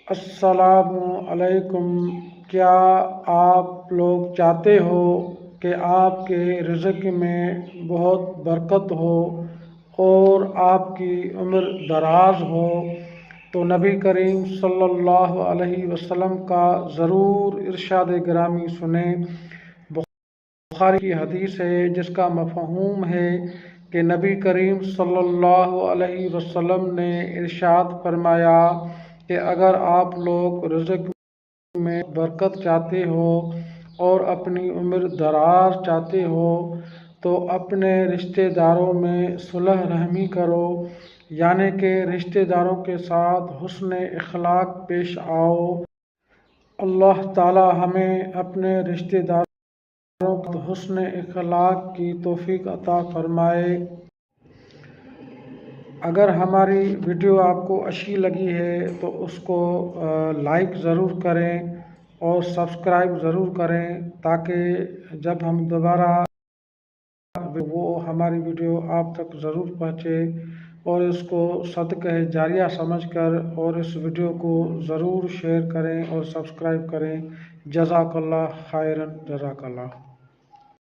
السلام علیکم۔ کیا آپ لوگ چاہتے ہو کہ آپ کے رزق میں بہت برکت ہو اور آپ کی عمر دراز ہو تو نبی کریم صلی اللہ علیہ وسلم کا ضرور ارشاد گرامی سنیں۔ بخاری کی حدیث ہے جس کا مفہوم ہے کہ نبی کریم صلی اللہ علیہ وسلم نے ارشاد فرمایا کہ اگر آپ لوگ رزق میں برکت چاہتے ہو اور اپنی عمر دراز چاہتے ہو تو اپنے رشتہ داروں میں صلح رحمی کرو، یعنی کہ رشتہ داروں کے ساتھ حسن اخلاق پیش آؤ۔ اللہ تعالی ہمیں اپنے رشتہ داروں کے حسن اخلاق کی توفیق عطا فرمائے۔ اگر ہماری ویڈیو آپ کو اچھی لگی ہے تو اس کو لائک ضرور کریں اور سبسکرائب ضرور کریں تاکہ جب ہم دوبارہ وہ ہماری ویڈیو آپ تک ضرور پہنچے، اور اس کو صدقہ جاریہ سمجھ کر اور اس ویڈیو کو ضرور شیئر کریں اور سبسکرائب کریں۔ جزاک اللہ خیرن، جزاک اللہ۔